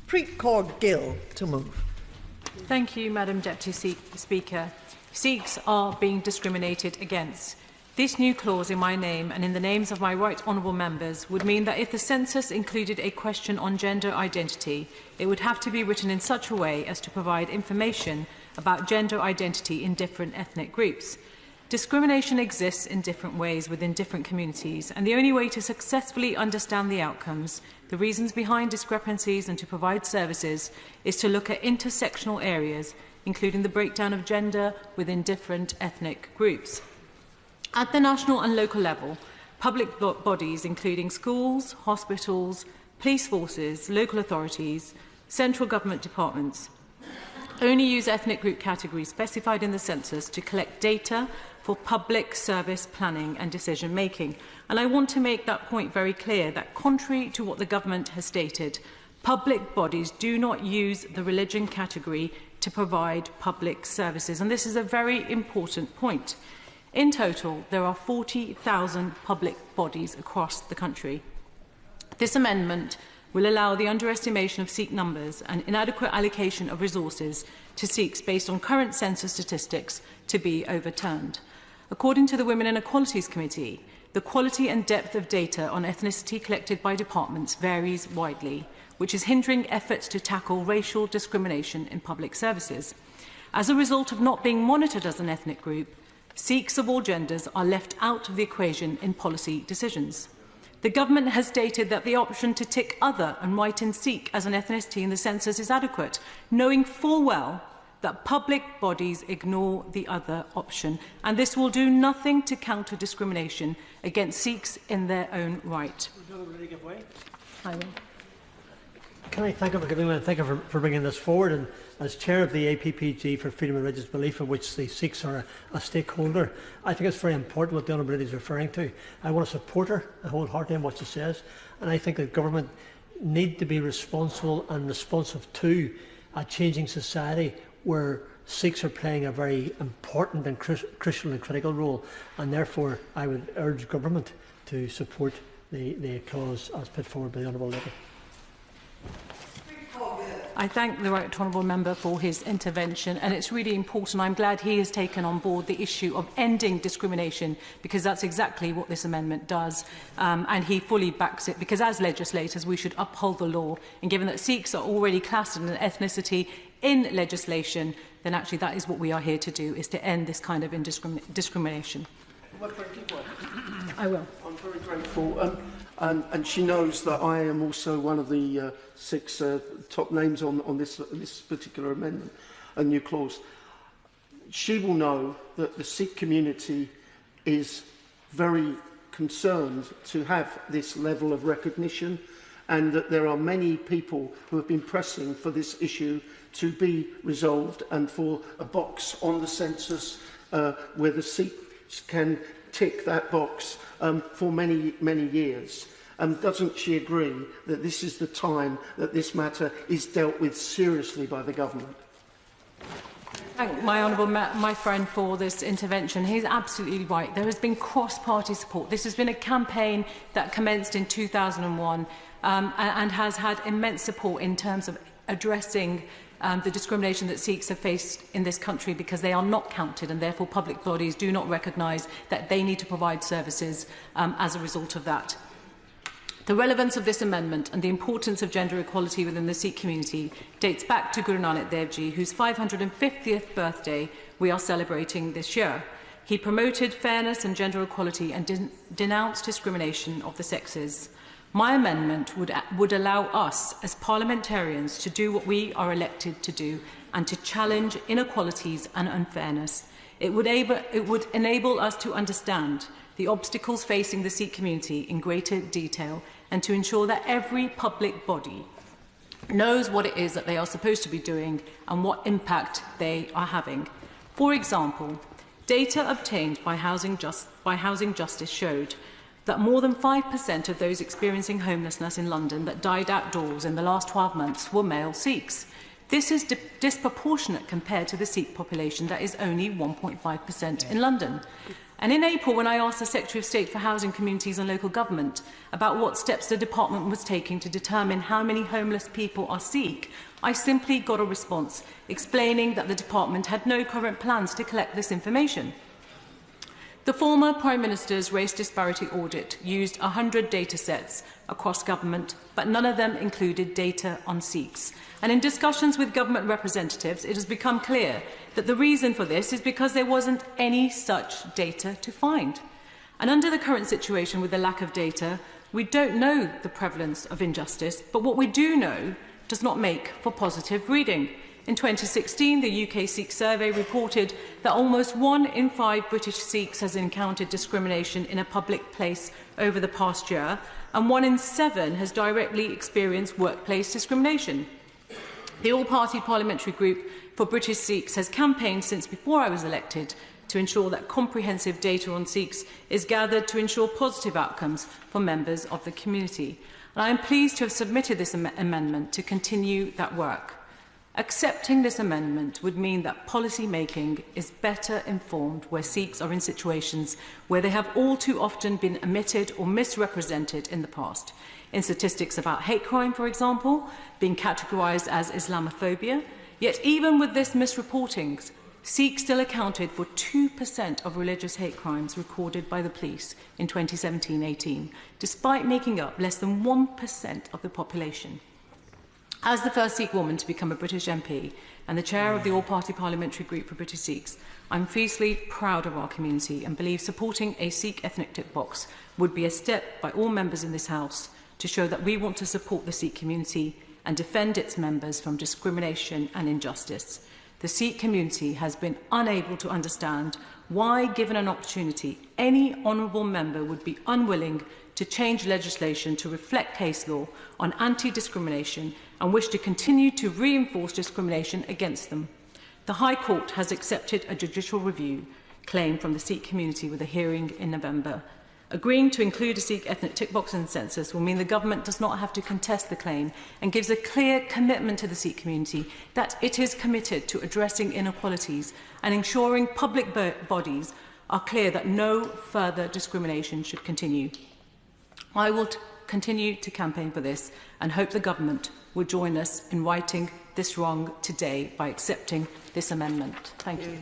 Preet Kaur Gill to move. Thank you, Madam Deputy Speaker. Sikhs are being discriminated against. This new clause in my name and in the names of my right honourable members would mean that if the census included a question on gender identity, it would have to be written in such a way as to provide information about gender identity in different ethnic groups. Discrimination exists in different ways within different communities, and the only way to successfully understand the outcomes, the reasons behind discrepancies and to provide services is to look at intersectional areas, including the breakdown of gender within different ethnic groups. At the national and local level, public bodies including schools, hospitals, police forces, local authorities, central government departments only use ethnic group categories specified in the census to collect data for public service planning and decision making. And I want to make that point very clear that contrary to what the government has stated, public bodies do not use the religion category to provide public services. And this is a very important point. In total, there are 40,000 public bodies across the country. This amendment will allow the underestimation of Sikh numbers and inadequate allocation of resources to Sikhs based on current census statistics to be overturned. According to the Women and Equalities Committee, the quality and depth of data on ethnicity collected by departments varies widely, which is hindering efforts to tackle racial discrimination in public services. As a result of not being monitored as an ethnic group, Sikhs of all genders are left out of the equation in policy decisions. The government has stated that the option to tick other and write in Sikh as an ethnicity in the census is adequate, knowing full well that public bodies ignore the other option, and this will do nothing to counter discrimination against Sikhs in their own right. I will. Can I thank her for bringing this forward? And as chair of the APPG for Freedom of Religious Belief, of which the Sikhs are a stakeholder, I think it's very important what the Honourable Lady is referring to. I want to support her wholeheartedly in what she says, and I think that government need to be responsible and responsive to a changing society where Sikhs are playing a very important and crucial and critical role, and therefore I would urge government to support the clause as put forward by the Honourable Lady. I thank the Right Honourable Member for his intervention, and it's really important. I'm glad he has taken on board the issue of ending discrimination, because that's exactly what this amendment does, and he fully backs it, because as legislators we should uphold the law, and given that Sikhs are already classed as an ethnicity in legislation, then actually that is what we are here to do, is to end this kind of discrimination. I will. I'm very grateful. And she knows that I am also one of the 6 top names on this particular amendment, a new clause. She will know that the Sikh community is very concerned to have this level of recognition, and that there are many people who have been pressing for this issue to be resolved, and for a box on the census where the Sikhs can tick that box for many, many years. Doesn't she agree that this is the time that this matter is dealt with seriously by the government? Thank my honourable friend for this intervention. He's absolutely right. There has been cross-party support. This has been a campaign that commenced in 2001 and has had immense support in terms of addressing the discrimination that Sikhs have faced in this country, because they are not counted, and therefore public bodies do not recognise that they need to provide services as a result of that. The relevance of this amendment and the importance of gender equality within the Sikh community dates back to Guru Nanak Dev Ji, whose 550th birthday we are celebrating this year. He promoted fairness and gender equality and denounced discrimination of the sexes. My amendment would allow us as parliamentarians to do what we are elected to do, and to challenge inequalities and unfairness. It would enable us to understand the obstacles facing the Sikh community in greater detail, and to ensure that every public body knows what it is that they are supposed to be doing and what impact they are having. For example, data obtained by Housing Justice showed that more than 5% of those experiencing homelessness in London that died outdoors in the last 12 months were male Sikhs. This is disproportionate compared to the Sikh population that is only 1.5% in London. And in April, when I asked the Secretary of State for Housing, Communities and Local Government about what steps the department was taking to determine how many homeless people are Sikh, I simply got a response explaining that the department had no current plans to collect this information. The former Prime Minister's race disparity audit used 100 data sets across government, but none of them included data on Sikhs. And in discussions with government representatives, it has become clear that the reason for this is because there wasn't any such data to find. And under the current situation with the lack of data, we don't know the prevalence of injustice, but what we do know does not make for positive reading. In 2016, the UK Sikh survey reported that almost 1 in 5 British Sikhs has encountered discrimination in a public place over the past year, and 1 in 7 has directly experienced workplace discrimination. The All-Party Parliamentary Group for British Sikhs has campaigned since before I was elected to ensure that comprehensive data on Sikhs is gathered to ensure positive outcomes for members of the community. And I am pleased to have submitted this amendment to continue that work. Accepting this amendment would mean that policy making is better informed where Sikhs are in situations where they have all too often been omitted or misrepresented in the past. In statistics about hate crime, for example, being categorised as Islamophobia, yet even with this misreporting, Sikhs still accounted for 2% of religious hate crimes recorded by the police in 2017-18, despite making up less than 1% of the population. As the first Sikh woman to become a British MP and the chair of the All-Party Parliamentary Group for British Sikhs, I'm fiercely proud of our community and believe supporting a Sikh ethnic tick box would be a step by all members in this House to show that we want to support the Sikh community and defend its members from discrimination and injustice. The Sikh community has been unable to understand why, given an opportunity, any honourable member would be unwilling to change legislation to reflect case law on anti-discrimination and wish to continue to reinforce discrimination against them. The High Court has accepted a judicial review claim from the Sikh community with a hearing in November. Agreeing to include a Sikh ethnic tick box in the census will mean the government does not have to contest the claim and gives a clear commitment to the Sikh community that it is committed to addressing inequalities and ensuring public bodies are clear that no further discrimination should continue. I will continue to campaign for this and hope the government will join us in righting this wrong today by accepting this amendment. Thank you.